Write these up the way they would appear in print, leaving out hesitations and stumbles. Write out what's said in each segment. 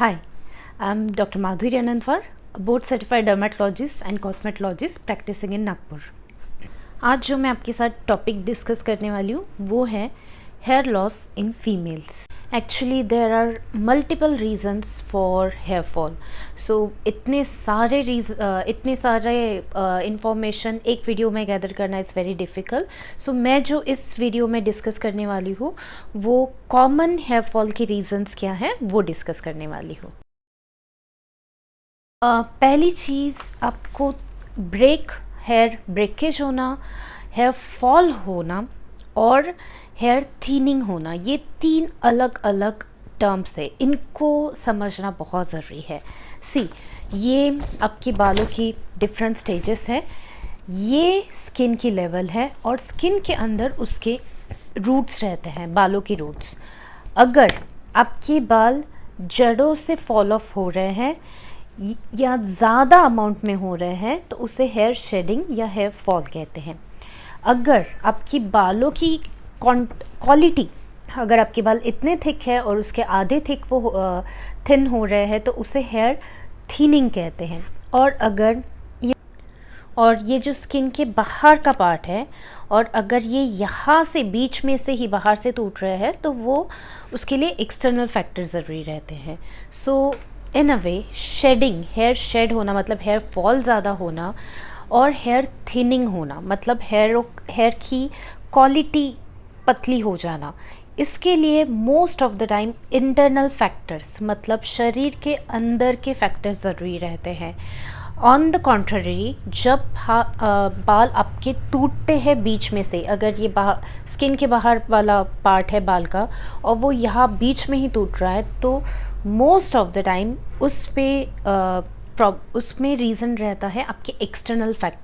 Hi, I'm Dr. Madhuri Anandwar, a board certified dermatologist and cosmetologist practicing in Nagpur. आज जो मैं आपके साथ टॉपिक डिस्कस करने वाली हूँ वो है hair loss in females. Actually there are multiple reasons for hair fall. So इतने सारे इंफॉर्मेशन एक वीडियो में गैदर करना इज़ वेरी डिफ़िकल्ट. सो मैं जो इस वीडियो में डिस्कस करने वाली हूँ वो कॉमन हेयर फॉल के रीजंस क्या हैं वो डिस्कस करने वाली हूँ. पहली चीज़, आपको हेयर ब्रेकेज होना, हेयर फॉल होना और हेयर थिनिंग होना, ये 3 अलग अलग टर्म्स है. इनको समझना बहुत ज़रूरी है. ये आपके बालों की डिफरेंट स्टेजेस है. ये स्किन की लेवल है और स्किन के अंदर उसके रूट्स रहते हैं, बालों की रूट्स. अगर आपके बाल जड़ों से फॉल ऑफ हो रहे हैं या ज़्यादा अमाउंट में हो रहे हैं तो उसे हेयर शेडिंग या हेयर फॉल कहते हैं. अगर आपकी बालों की क्वालिटी, अगर आपके बाल इतने थिक है और उसके आधे थिक वो थिन हो रहे हैं तो उसे हेयर थिनिंग कहते हैं. और ये जो स्किन के बाहर का पार्ट है और अगर ये यहाँ से बीच में से ही बाहर से टूट रहे हैं तो वो उसके लिए एक्सटर्नल फैक्टर ज़रूरी रहते हैं. सो इन अ वे शेडिंग, हेयर शेड होना मतलब हेयर फॉल ज़्यादा होना और हेयर थिनिंग होना मतलब हेयर की क्वालिटी पतली हो जाना, इसके लिए most of the time internal factors मतलब शरीर के अंदर के फैक्टर्स ज़रूरी रहते हैं. ऑन द कॉन्ट्ररी, जब बाल आपके टूटते हैं बीच में से, अगर ये स्किन के बाहर वाला पार्ट है बाल का और वो यहाँ बीच में ही टूट रहा है तो मोस्ट ऑफ द टाइम उसमें रीज़न रहता है आपके एक्सटर्नल फैक्ट.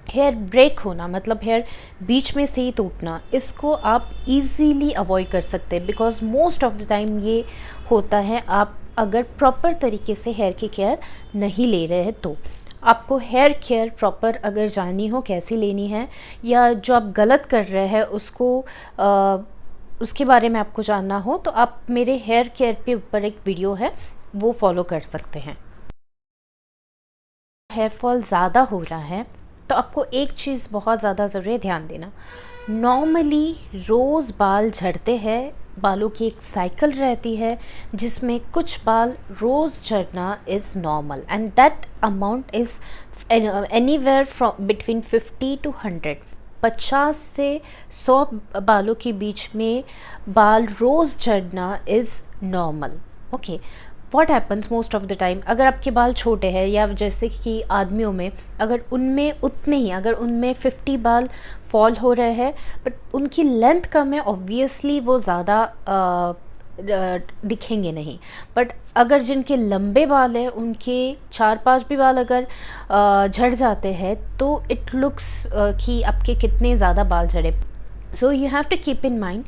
हेयर ब्रेक होना मतलब हेयर बीच में से ही टूटना, इसको आप इजीली अवॉइड कर सकते हैं because most of the time ये होता है आप अगर प्रॉपर तरीके से हेयर की केयर नहीं ले रहे हैं तो. आपको हेयर केयर प्रॉपर अगर जाननी हो कैसे लेनी है या जो आप गलत कर रहे हैं उसके बारे में आपको जानना हो तो आप मेरे हेयर केयर पे ऊपर एक वीडियो है वो फॉलो कर सकते हैं. हेयर फॉल ज़्यादा हो रहा है तो आपको एक चीज़ बहुत ज़्यादा ज़रूरी है ध्यान देना. नॉर्मली रोज़ बाल झड़ते हैं, बालों की एक साइकिल रहती है जिसमें कुछ बाल रोज़ झड़ना is normal and that amount is anywhere from between 50 to 100. 50 से 100 बालों के बीच में बाल रोज़ झड़ना is normal. Okay, what happens most of the time, अगर आपके बाल छोटे हैं या जैसे कि आदमियों में अगर उनमें 50 बाल फॉल हो रहे हैं बट उनकी लेंथ कम है, ऑब्वियसली वो ज़्यादा दिखेंगे नहीं. बट अगर जिनके लंबे बाल हैं उनके 4-5 भी बाल अगर झड़ जाते हैं तो इट लुक्स कि आपके कितने ज़्यादा बाल झड़े. So you have to keep in mind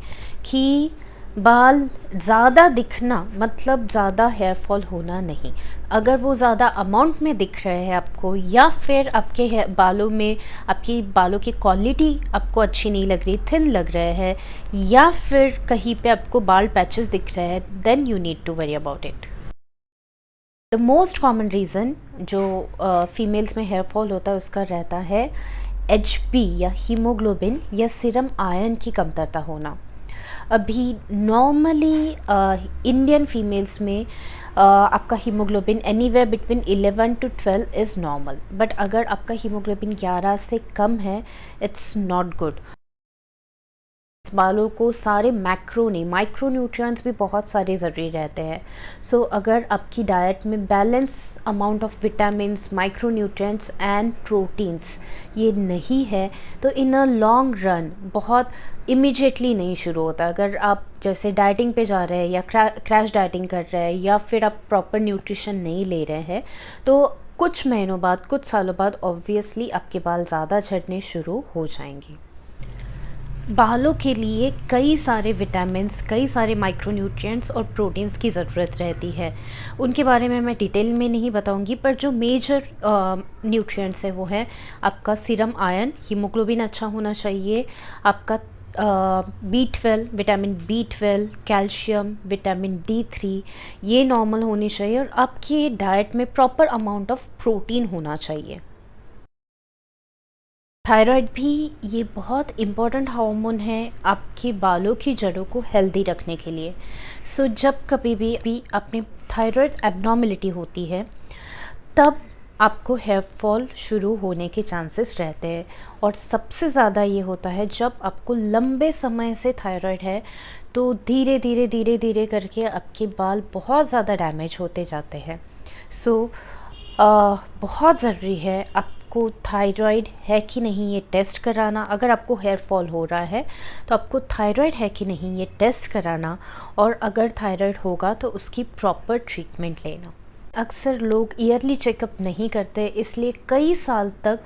कि बाल ज़्यादा दिखना मतलब ज़्यादा हेयर फॉल होना नहीं. अगर वो ज़्यादा अमाउंट में दिख रहे हैं आपको या फिर आपके बालों में आपकी बालों की क्वालिटी आपको अच्छी नहीं लग रही, थिन लग रहे हैं या फिर कहीं पे आपको बाल पैचेस दिख रहे हैं, then you need to worry about it. The most common reason जो फीमेल्स में हेयर फॉल होता है उसका रहता है HB या हीमोग्लोबिन या सीरम आयरन की कमतरता होना. अभी नॉर्मली इंडियन फीमेल्स में आपका haemoglobin anywhere between 11 to 12 is normal. But अगर आपका हीमोग्लोबिन 11 से कम है इट्स नॉट गुड. बालों को सारे माइक्रो न्यूट्रिएंट्स भी बहुत सारे ज़रूरी रहते हैं. सो अगर आपकी डाइट में balance amount of vitamins, micro nutrients and proteins ये नहीं है तो इन अ लॉन्ग रन बहुत इमीडिएटली नहीं शुरू होता. अगर आप जैसे डाइटिंग पे जा रहे हैं या क्रैश डाइटिंग कर रहे हैं या फिर आप प्रॉपर न्यूट्रिशन नहीं ले रहे हैं तो कुछ महीनों बाद, कुछ सालों बाद ऑब्वियसली आपके बाल ज़्यादा झड़ने शुरू हो जाएंगे. बालों के लिए कई सारे विटामिन्स, कई सारे माइक्रोन्यूट्रिएंट्स और प्रोटीन्स की ज़रूरत रहती है. उनके बारे में मैं डिटेल में नहीं बताऊंगी पर जो मेजर न्यूट्रिएंट्स है वो है आपका सीरम आयरन, हीमोग्लोबिन अच्छा होना चाहिए, आपका B12, vitamin B12, calcium, vitamin D3 ये नॉर्मल होनी चाहिए, और आपकी डाइट में प्रॉपर अमाउंट ऑफ प्रोटीन होना चाहिए। थायराइड भी ये बहुत इम्पॉर्टेंट हार्मोन है आपके बालों की जड़ों को हेल्दी रखने के लिए। सो जब कभी भी अपने थायराइड एबनॉर्मेलिटी होती है, तब आपको हेयर फॉल शुरू होने के चांसेस रहते हैं। और सबसे ज़्यादा ये होता है जब आपको लंबे समय से थायराइड है, तो धीरे धीरे करके आपके बाल बहुत ज़्यादा डैमेज होते जाते हैं। सो बहुत ज़रूरी है आपको थायराइड है कि नहीं ये टेस्ट कराना। अगर आपको हेयर फॉल हो रहा है तो आपको थायराइड है कि नहीं ये टेस्ट कराना, और अगर थायराइड होगा तो उसकी प्रॉपर ट्रीटमेंट लेना। अक्सर लोग ईयरली चेकअप नहीं करते, इसलिए कई साल तक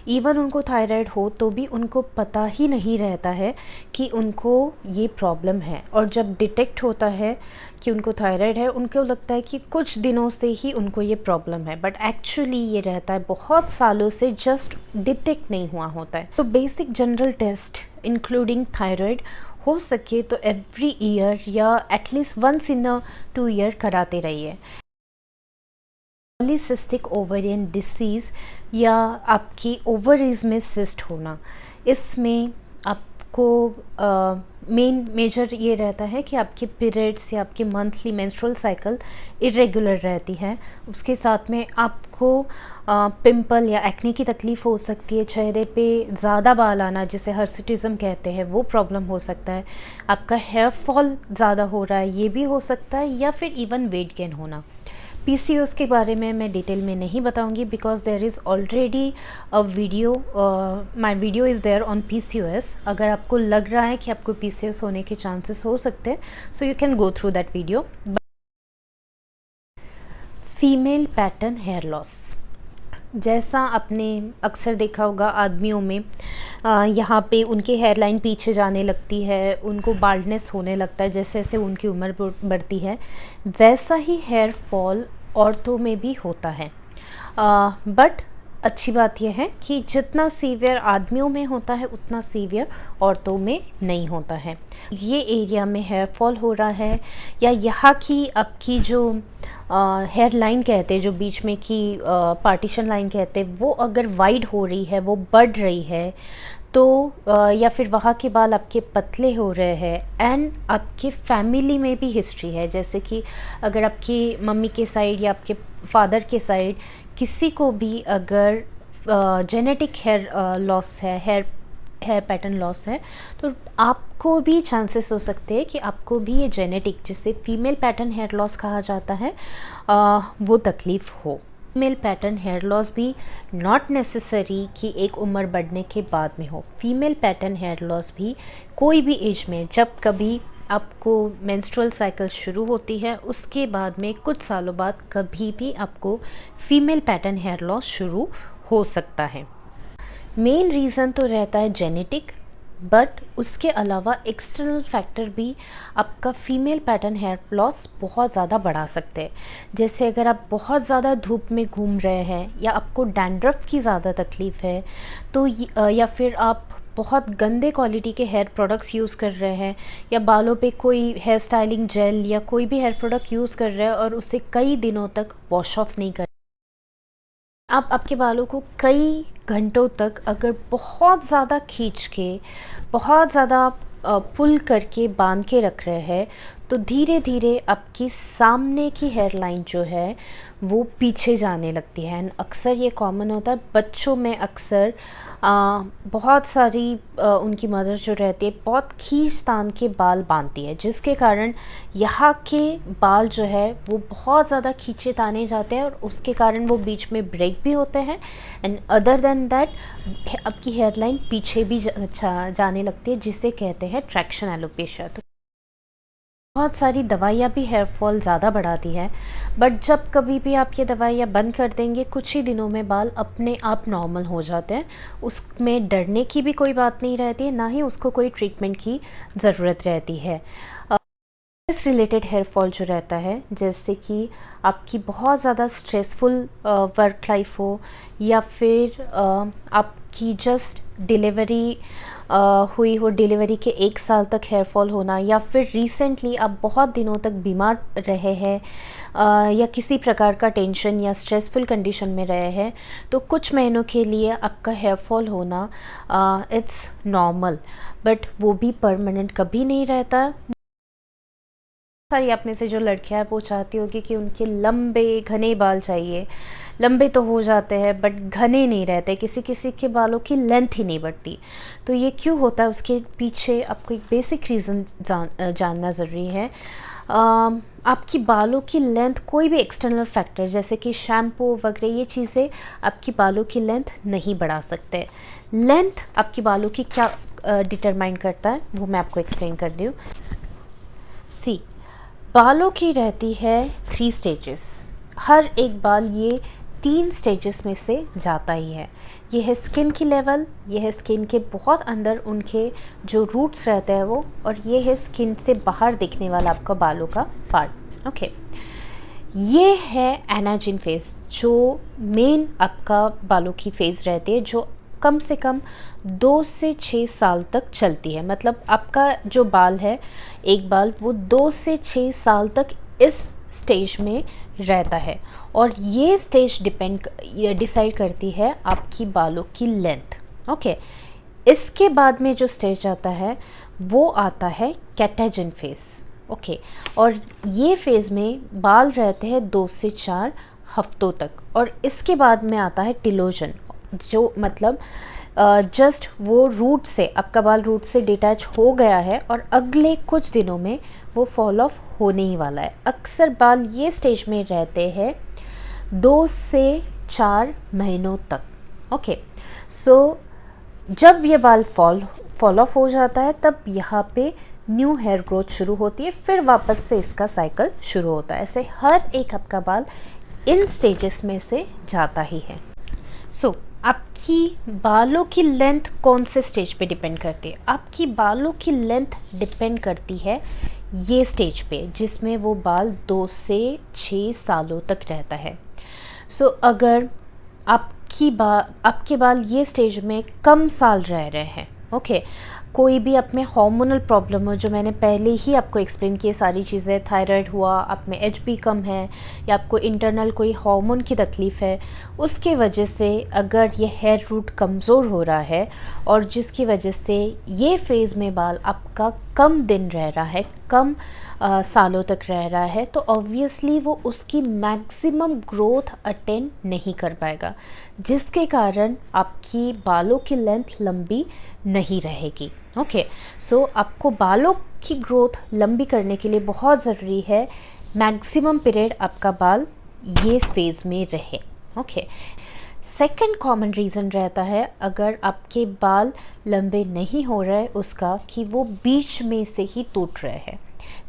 इवन उनको थायराइड हो तो भी उनको पता ही नहीं रहता है कि उनको ये प्रॉब्लम है। और जब डिटेक्ट होता है कि उनको थायराइड है, उनको लगता है कि कुछ दिनों से ही उनको ये प्रॉब्लम है, बट एक्चुअली ये रहता है बहुत सालों से, जस्ट डिटेक्ट नहीं हुआ होता है। तो basic general test including thyroid हो सके तो एवरी ईयर या at least once in a 2 year कराते रहिए। पॉलीसिस्टिक ओवेरियन डिसीज़ या आपकी ओवरीज में सिस्ट होना, इसमें आपको मेजर ये रहता है कि आपके पीरियड्स या आपके मंथली मेंस्ट्रुअल साइकिल इरेगुलर रहती है। उसके साथ में आपको पिंपल या एक्ने की तकलीफ़ हो सकती है, चेहरे पे ज़्यादा बाल आना जिसे हर्सिटिज्म कहते हैं वो प्रॉब्लम हो सकता है, आपका हेयर फॉल ज़्यादा हो रहा है ये भी हो सकता है, या फिर इवन वेट गेन होना। PCOS के बारे में मैं डिटेल में नहीं बताऊंगी because there is already a video, my video is there on PCOS। अगर आपको लग रहा है कि आपको PCOS होने के चांसेस हो सकते हैं, so you can go through that video. Female pattern hair loss, जैसा आपने अक्सर देखा होगा आदमियों में, यहाँ पे उनके हेयर लाइन पीछे जाने लगती है, उनको बाल्डनेस होने लगता है जैसे जैसे उनकी उम्र बढ़ती है, वैसा ही हेयर फॉल औरतों में भी होता है। बट अच्छी बात यह है कि जितना सीवियर आदमियों में होता है उतना सीवियर औरतों में नहीं होता है। ये एरिया में हेयर फॉल हो रहा है, या यहाँ की आपकी जो हेयर लाइन कहते हैं, जो बीच में की पार्टीशन लाइन कहते हैं, वो अगर वाइड हो रही है, वो बढ़ रही है, तो या फिर वहाँ के बाल आपके पतले हो रहे हैं, एंड आपके फैमिली में भी हिस्ट्री है, जैसे कि अगर आपकी मम्मी के साइड या आपके फादर के साइड किसी को भी अगर जेनेटिक हेयर लॉस है, हेयर पैटर्न लॉस है, तो आपको भी चांसेस हो सकते हैं कि आपको भी ये जेनेटिक, जिसे फीमेल पैटर्न हेयर लॉस कहा जाता है, वो तकलीफ़ हो। फीमेल पैटर्न हेयर लॉस भी नॉट नेसेसरी कि एक उम्र बढ़ने के बाद में हो। फीमेल पैटर्न हेयर लॉस भी कोई भी एज में, जब कभी आपको मेंस्ट्रुअल साइकिल शुरू होती है उसके बाद में कुछ सालों बाद कभी भी आपको फीमेल पैटर्न हेयर लॉस शुरू हो सकता है। मेन रीज़न तो रहता है जेनेटिक, बट उसके अलावा एक्सटर्नल फैक्टर भी आपका फीमेल पैटर्न हेयर लॉस बहुत ज़्यादा बढ़ा सकते हैं। जैसे अगर आप बहुत ज़्यादा धूप में घूम रहे हैं, या आपको डैंड्रफ की ज़्यादा तकलीफ़ है, तो या फिर आप बहुत गंदे क्वालिटी के हेयर प्रोडक्ट्स यूज़ कर रहे हैं, या बालों पे कोई हेयर स्टाइलिंग जेल या कोई भी हेयर प्रोडक्ट यूज़ कर रहे हैं और उसे कई दिनों तक वॉश ऑफ नहीं कर, आप आपके बालों को कई घंटों तक अगर बहुत ज़्यादा खींच के, बहुत ज़्यादा पुल करके बांध के रख रहे हैं, तो धीरे धीरे आपकी सामने की हेयर लाइन जो है वो पीछे जाने लगती है। एंड अक्सर ये कॉमन होता है बच्चों में। अक्सर बहुत सारी उनकी मदर जो रहती है बहुत खींच तान के बाल बांधती है, जिसके कारण यहाँ के बाल जो है वो बहुत ज़्यादा खींचे ताने जाते हैं, और उसके कारण वो बीच में ब्रेक भी होते हैं। एंड अदर देन दैट आपकी हेयर लाइन पीछे भी जाने लगती है, जिसे कहते हैं ट्रैक्शन एलोपेशिया। तो बहुत सारी दवाइयाँ भी हेयर फॉल ज़्यादा बढ़ाती है, बट जब कभी भी आप ये दवाइयाँ बंद कर देंगे, कुछ ही दिनों में बाल अपने आप नॉर्मल हो जाते हैं। उसमें डरने की भी कोई बात नहीं रहती है, ना ही उसको कोई ट्रीटमेंट की ज़रूरत रहती है। इस रिलेटेड हेयर फॉल जो रहता है, जैसे कि आपकी बहुत ज़्यादा स्ट्रेसफुल वर्क लाइफ हो, या फिर आपकी जस्ट डिलीवरी हुई हो, डिलीवरी के 1 साल तक हेयर फॉल होना, या फिर रिसेंटली आप बहुत दिनों तक बीमार रहे हैं या किसी प्रकार का टेंशन या स्ट्रेसफुल कंडीशन में रहे हैं, तो कुछ महीनों के लिए आपका हेयर फॉल होना इट्स नॉर्मल, बट वो भी परमानेंट कभी नहीं रहता। सारी आप में से जो लड़कियां हैं वो चाहती होगी कि उनके लंबे घने बाल चाहिए। लंबे तो हो जाते हैं बट घने नहीं रहते, किसी किसी के बालों की लेंथ ही नहीं बढ़ती। तो ये क्यों होता है, उसके पीछे आपको एक बेसिक रीज़न जानना ज़रूरी है। आपकी बालों की लेंथ, कोई भी एक्सटर्नल फैक्टर जैसे कि शैम्पू वगैरह, ये चीज़ें आपकी बालों की लेंथ नहीं बढ़ा सकते। लेंथ आपकी बालों की क्या डिटरमाइन करता है वो मैं आपको एक्सप्लेन कर रही हूँ। सी, बालों की रहती है 3 स्टेजेस। हर एक बाल ये 3 स्टेजेस में से जाता ही है। ये है स्किन की लेवल, ये है स्किन के बहुत अंदर उनके जो रूट्स रहते हैं वो, और ये है स्किन से बाहर दिखने वाला आपका बालों का पार्ट। ओके, ये है एनाजिन फेज, जो मेन आपका बालों की फेज रहती है, जो कम से कम 2 से 6 साल तक चलती है। मतलब आपका जो बाल है, एक बाल, वो 2 से 6 साल तक इस स्टेज में रहता है, और ये स्टेज डिसाइड करती है आपकी बालों की लेंथ। ओके, इसके बाद में जो स्टेज आता है वो आता है कैटाजन फेज। ओके, और ये फेज़ में बाल रहते हैं 2 से 4 हफ्तों तक, और इसके बाद में आता है टिलोजन, जो मतलब जस्ट वो रूट से, आपका बाल रूट से डिटैच हो गया है और अगले कुछ दिनों में वो फॉल ऑफ होने ही वाला है। अक्सर बाल ये स्टेज में रहते हैं 2 से 4 महीनों तक। ओके, सो जब ये बाल फॉल ऑफ हो जाता है तब यहाँ पे न्यू हेयर ग्रोथ शुरू होती है, फिर वापस से इसका साइकिल शुरू होता है। ऐसे हर एक आपका बाल इन स्टेजेस में से जाता ही है। सो आपकी बालों की लेंथ कौन से स्टेज पे डिपेंड करती है? आपकी बालों की लेंथ डिपेंड करती है ये स्टेज पे, जिसमें वो बाल 2 से 6 सालों तक रहता है। सो अगर आपके बाल ये स्टेज में कम साल रह रहे हैं, ओके, कोई भी आप में हार्मोनल प्रॉब्लम हो, जो मैंने पहले ही आपको एक्सप्लेन की सारी चीज़ें, थायराइड हुआ, आप में एचबी कम है, या आपको इंटरनल कोई हार्मोन की तकलीफ़ है, उसके वजह से अगर ये हेयर रूट कमज़ोर हो रहा है, और जिसकी वजह से ये फेज़ में बाल आपका कम दिन रह रहा है, कम सालों तक रह रहा है, तो ऑब्वियसली वो उसकी मैक्सिमम ग्रोथ अटेन नहीं कर पाएगा, जिसके कारण आपकी बालों की लेंथ लंबी नहीं रहेगी। ओके, सो आपको बालों की ग्रोथ लंबी करने के लिए बहुत ज़रूरी है मैक्सिमम पीरियड आपका बाल ये फेज़ में रहे। ओके, सेकंड कॉमन रीज़न रहता है अगर आपके बाल लंबे नहीं हो रहे उसका, कि वो बीच में से ही टूट रहे हैं।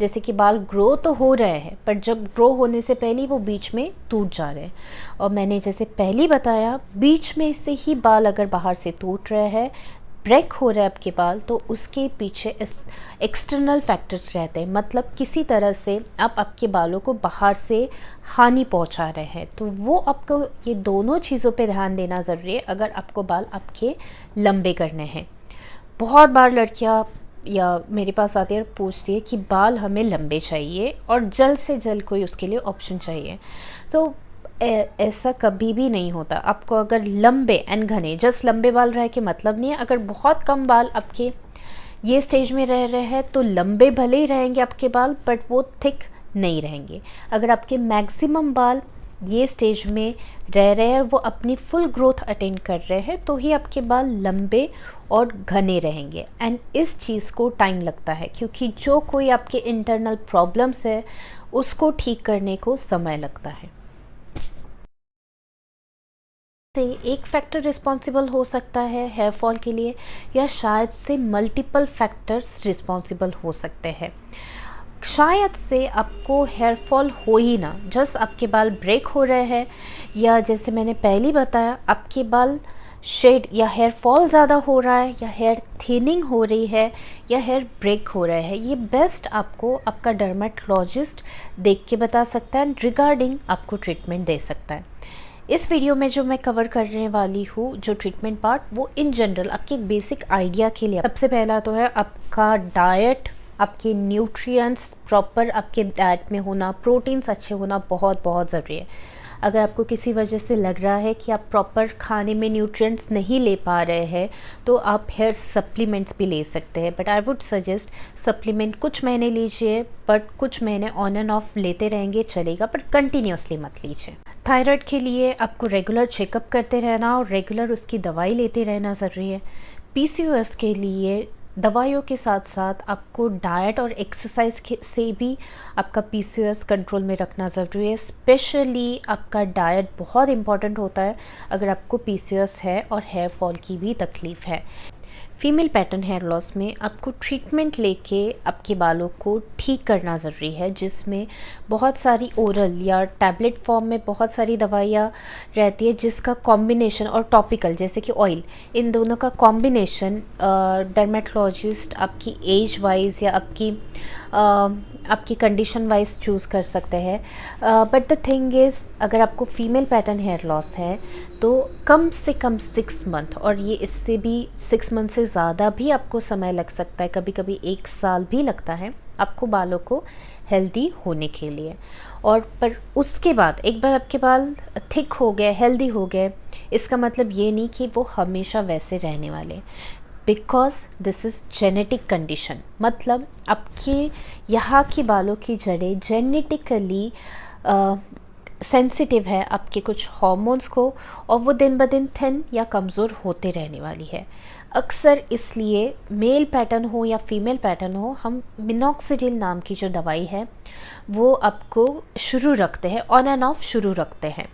जैसे कि बाल ग्रो तो हो रहे हैं पर जब ग्रो होने से पहले वो बीच में टूट जा रहे हैं, और मैंने जैसे पहले बताया, बीच में से ही बाल अगर बाहर से टूट रहे हैं, ब्रेक हो रहा है आपके बाल, तो उसके पीछे एक्सटर्नल फैक्टर्स रहते हैं। मतलब किसी तरह से आप आपके बालों को बाहर से हानि पहुंचा रहे हैं, तो वो आपको ये दोनों चीज़ों पे ध्यान देना ज़रूरी है अगर आपको बाल आपके लंबे करने हैं। बहुत बार लड़कियां या मेरे पास आती है और पूछती है कि बाल हमें लंबे चाहिए और जल्द से जल्द कोई उसके लिए ऑप्शन चाहिए, तो ऐसा कभी भी नहीं होता। आपको अगर लंबे एंड घने, जस्ट लंबे बाल रहे के मतलब नहीं है। अगर बहुत कम बाल आपके ये स्टेज में रह रहे हैं तो लंबे भले ही रहेंगे आपके बाल, बट वो थिक नहीं रहेंगे। अगर आपके मैक्सिमम बाल ये स्टेज में रह रहे हैं, वो अपनी फुल ग्रोथ अटेंड कर रहे हैं, तो ही आपके बाल लंबे और घने रहेंगे। एंड इस चीज़ को टाइम लगता है, क्योंकि जो कोई आपके इंटरनल प्रॉब्लम्स है उसको ठीक करने को समय लगता है। से एक फैक्टर रिस्पॉन्सिबल हो सकता है हेयर फॉल के लिए, या शायद से मल्टीपल फैक्टर्स रिस्पॉन्सिबल हो सकते हैं। शायद से आपको हेयर फॉल हो ही ना, जस्ट आपके बाल ब्रेक हो रहे हैं, या जैसे मैंने पहले बताया आपके बाल शेड या हेयर फॉल ज़्यादा हो रहा है, या हेयर थिनिंग हो रही है, या हेयर ब्रेक हो रहा है, ये बेस्ट आपको आपका डर्मेटोलॉजिस्ट देख के बता सकता है एंड रिगार्डिंग आपको ट्रीटमेंट दे सकता है। इस वीडियो में जो मैं कवर करने वाली हूँ जो ट्रीटमेंट पार्ट, वो इन जनरल आपके एक बेसिक आइडिया के लिए। सबसे पहला तो है आपका डाइट, आपके न्यूट्रिएंट्स प्रॉपर आपके डाइट में होना, प्रोटीन्स अच्छे होना बहुत बहुत ज़रूरी है। अगर आपको किसी वजह से लग रहा है कि आप प्रॉपर खाने में न्यूट्रिएंट्स नहीं ले पा रहे हैं, तो आप हेयर सप्लीमेंट्स भी ले सकते हैं, but I would suggest supplement कुछ महीने लीजिए, बट कुछ महीने ऑन एंड ऑफ लेते रहेंगे चलेगा, पर कंटिन्यूसली मत लीजिए। थायराइड के लिए आपको रेगुलर चेकअप करते रहना और रेगुलर उसकी दवाई लेते रहना ज़रूरी है। पीसीओएस के लिए दवाइयों के साथ साथ आपको डाइट और एक्सरसाइज से भी आपका पीसीओएस कंट्रोल में रखना ज़रूरी है। स्पेशली आपका डाइट बहुत इंपॉर्टेंट होता है अगर आपको पीसीओएस है और हेयर फॉल की भी तकलीफ़ है। फीमेल पैटर्न हेयर लॉस में आपको ट्रीटमेंट लेके आपके बालों को ठीक करना ज़रूरी है, जिसमें बहुत सारी ओरल या टैबलेट फॉर्म में बहुत सारी दवाइयाँ रहती है, जिसका कॉम्बिनेशन, और टॉपिकल जैसे कि ऑयल, इन दोनों का कॉम्बिनेशन डर्मेटोलॉजिस्ट आपकी एज वाइज या आपकी कंडीशन वाइज चूज़ कर सकते हैं। बट द थिंग इज़, अगर आपको फीमेल पैटर्न हेयर लॉस है तो कम से कम 6 मंथ, और ये इससे भी 6 मंथ से ज़्यादा भी आपको समय लग सकता है, कभी कभी 1 साल भी लगता है आपको बालों को हेल्दी होने के लिए। और पर उसके बाद एक बार आपके बाल थिक हो गए, हेल्दी हो गए, इसका मतलब ये नहीं कि वो हमेशा वैसे रहने वाले, because this is genetic condition. मतलब आपके यहाँ की बालों की जड़ें जेनेटिकली सेंसिटिव है आपके कुछ हार्मोन्स को, और वो दिन ब दिन थिन या कमज़ोर होते रहने वाली है। अक्सर इसलिए मेल पैटर्न हो या फीमेल पैटर्न हो, हम मिनॉक्सिडिल नाम की जो दवाई है वो आपको शुरू रखते हैं, ऑन एंड ऑफ शुरू रखते हैं।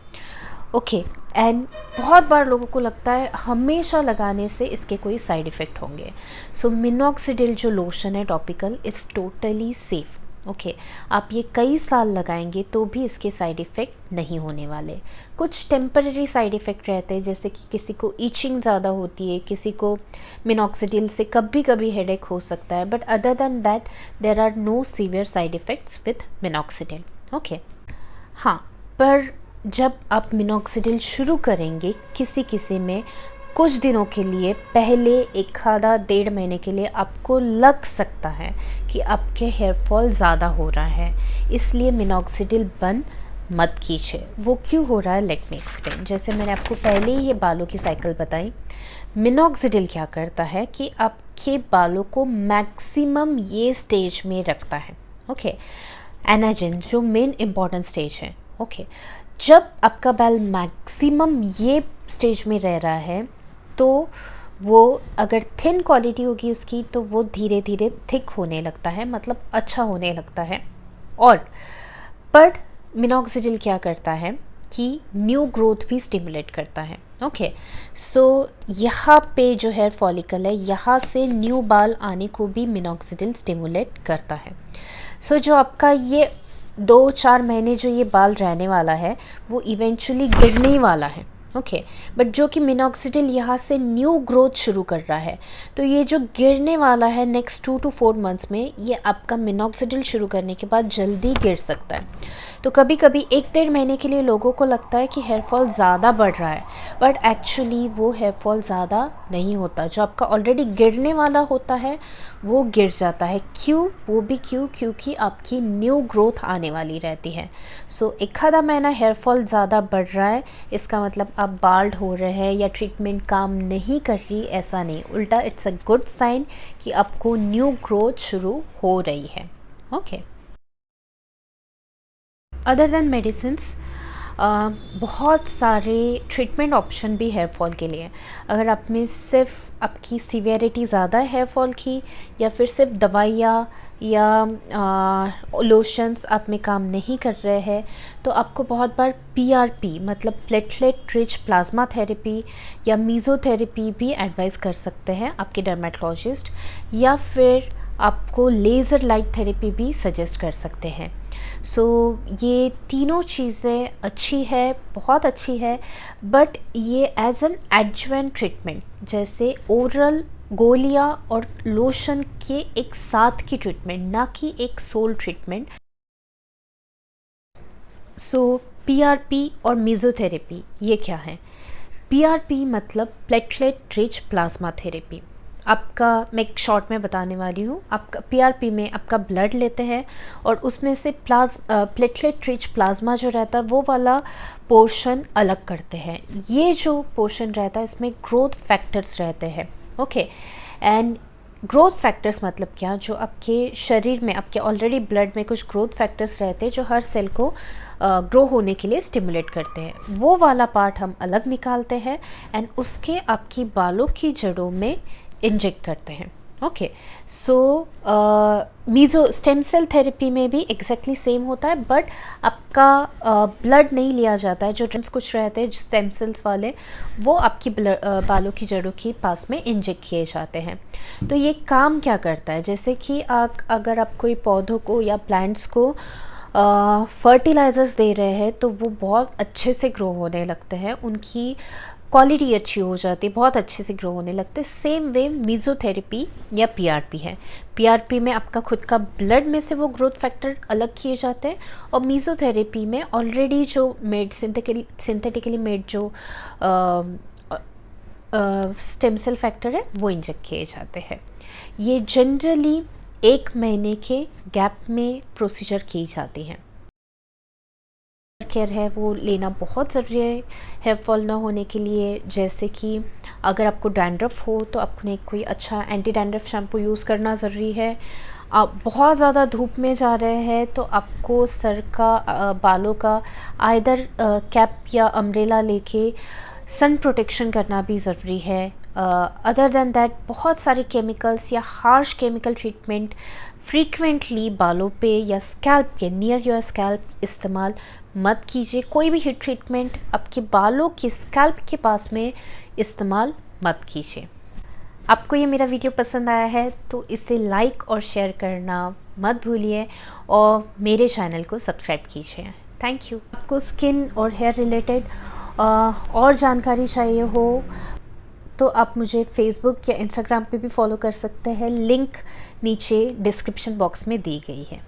ओके एंड बहुत बार लोगों को लगता है हमेशा लगाने से इसके कोई साइड इफ़ेक्ट होंगे। सो मिनॉक्सिडिल जो लोशन है topical, is totally safe. Okay आप ये कई साल लगाएंगे तो भी इसके साइड इफ़ेक्ट नहीं होने वाले। कुछ टेम्पररी साइड इफ़ेक्ट रहते हैं, जैसे कि किसी को ईचिंग ज़्यादा होती है, किसी को मिनॉक्सिडिल से कभी कभी हेडेक हो सकता है, but other than that there are no severe side effects with minoxidil. Okay हाँ, पर जब आप मिनॉक्सिडिल शुरू करेंगे किसी किसी में कुछ दिनों के लिए, पहले 1.5 महीने के लिए आपको लग सकता है कि आपके हेयर फॉल ज़्यादा हो रहा है, इसलिए मिनॉक्सिडिल बंद मत कीजिए। वो क्यों हो रहा है, लेट मी एक्सप्लेन। जैसे मैंने आपको पहले ही ये बालों की साइकिल बताई, मिनॉक्सिडिल क्या करता है कि आपके बालों को मैक्सिमम ये स्टेज में रखता है। ओके एनाजिन जो मेन इम्पॉर्टेंट स्टेज है। ओके जब आपका बाल मैक्सिमम ये स्टेज में रह रहा है, तो वो अगर थिन क्वालिटी होगी उसकी, तो वो धीरे धीरे थिक होने लगता है, मतलब अच्छा होने लगता है। और पर मिनॉक्सिडिल क्या करता है कि न्यू ग्रोथ भी स्टिमुलेट करता है। ओके सो यहाँ पे जो हेयर फॉलिकल है, यहाँ से न्यू बाल आने को भी मिनॉक्सिडिल स्टिमुलेट करता है। सो जो आपका ये 2-4 महीने जो ये बाल रहने वाला है, वो इवेंचुअली गिरने ही वाला है। ओके बट जो कि मिनॉक्सिडिल यहाँ से न्यू ग्रोथ शुरू कर रहा है, तो ये जो गिरने वाला है नेक्स्ट 2 to 4 मंथ्स में, ये आपका मिनॉक्सिडिल शुरू करने के बाद जल्दी गिर सकता है। तो कभी कभी 1-1.5 महीने के लिए लोगों को लगता है कि हेयर फॉल ज़्यादा बढ़ रहा है, बट एक्चुअली वो हेयर फॉल ज़्यादा नहीं होता। जो आपका ऑलरेडी गिरने वाला होता है वो गिर जाता है। क्यों? वो भी क्योंकि आपकी न्यू ग्रोथ आने वाली रहती है। सो 1.5 महीना हेयर फॉल ज़्यादा बढ़ रहा है, इसका मतलब आप बाल्ड हो रहे हैं या ट्रीटमेंट काम नहीं कर रही, ऐसा नहीं। उल्टा इट्स अ गुड साइन कि आपको न्यू ग्रोथ शुरू हो रही है। ओके अदर देन मेडिसिन्स, बहुत सारे ट्रीटमेंट ऑप्शन भी हेयर फॉल के लिए। अगर आप में सिर्फ आपकी सीवियरिटी ज़्यादा है हेयर फॉल की, या फिर सिर्फ दवाइयाँ या लोशंस आप में काम नहीं कर रहे हैं, तो आपको बहुत बार पीआरपी मतलब प्लेटलेट रिच प्लाज्मा थेरेपी या मीज़ोथेरेपी भी एडवाइस कर सकते हैं आपके डर्मेटोलॉजिस्ट, या फिर आपको लेज़र लाइट थेरेपी भी सजेस्ट कर सकते हैं। सो ये तीनों चीज़ें अच्छी है, बहुत अच्छी है, बट ये एज एन एडजुवेंट ट्रीटमेंट, जैसे ओरल गोलियां और लोशन के एक साथ की ट्रीटमेंट, ना कि एक सोल ट्रीटमेंट। सो पीआरपी और मेसोथेरेपी ये क्या है? पीआरपी मतलब प्लेटलेट रिच प्लाज्मा थेरेपी। आपका मैं एक शॉर्ट में बताने वाली हूँ। आपका पीआरपी में आपका ब्लड लेते हैं और उसमें से प्लेटलेट रिच प्लाज्मा जो रहता है वो वाला पोर्शन अलग करते हैं। ये जो पोर्शन रहता है इसमें ग्रोथ फैक्टर्स रहते हैं। ओके, एंड ग्रोथ फैक्टर्स मतलब क्या? जो आपके शरीर में, आपके ऑलरेडी ब्लड में कुछ ग्रोथ फैक्टर्स रहते हैं जो हर सेल को ग्रो होने के लिए स्टिमुलेट करते हैं, वो वाला पार्ट हम अलग निकालते हैं एंड उसके आपकी बालों की जड़ों में इंजेक्ट करते हैं। ओके, सो मीज़ो स्टेम सेल थेरेपी में भी एग्जैक्टली सेम होता है, बट आपका ब्लड नहीं लिया जाता है। जो ड्रम्स कुछ रहते हैं स्टेम सेल्स वाले, वो आपकी बालों की जड़ों के पास में इंजेक्ट किए जाते हैं। तो ये काम क्या करता है? जैसे कि अगर आप कोई पौधों को या प्लांट्स को फर्टिलाइज़र्स दे रहे हैं तो वो बहुत अच्छे से ग्रो होने लगते हैं, उनकी क्वालिटी अच्छी हो जाती है, बहुत अच्छे से ग्रो होने लगते हैं। सेम वे मेसोथेरेपी या पीआरपी है। पीआरपी में आपका खुद का ब्लड में से वो ग्रोथ फैक्टर अलग किए जाते हैं और मेसोथेरेपी में ऑलरेडी जो मेड सिंथेटिकली मेड जो स्टेम सेल फैक्टर है वो इंजेक्ट किए जाते हैं। ये जनरली 1 महीने के गैप में प्रोसीजर की जाती हैं। केयर है वो लेना बहुत ज़रूरी है हेयर फॉल ना होने के लिए। जैसे कि अगर आपको डैंड्रफ हो तो आपने कोई अच्छा एंटी डैंड्रफ शैम्पू यूज़ करना ज़रूरी है। आप बहुत ज़्यादा धूप में जा रहे हैं तो आपको सर का बालों का आइदर कैप या अम्ब्रेला लेके सन प्रोटेक्शन करना भी ज़रूरी है। अदर देन दैट बहुत सारे केमिकल्स या हार्श केमिकल ट्रीटमेंट फ्रीक्वेंटली बालों पे या स्कैल्प के नियर योर स्कैल्प इस्तेमाल मत कीजिए। कोई भी हीट ट्रीटमेंट आपके बालों के स्कैल्प के पास में इस्तेमाल मत कीजिए। आपको ये मेरा वीडियो पसंद आया है तो इसे लाइक और शेयर करना मत भूलिए और मेरे चैनल को सब्सक्राइब कीजिए। Thank you. आपको स्किन और हेयर रिलेटेड और जानकारी चाहिए हो तो आप मुझे फेसबुक या इंस्टाग्राम पे भी फॉलो कर सकते हैं। लिंक नीचे डिस्क्रिप्शन बॉक्स में दी गई है।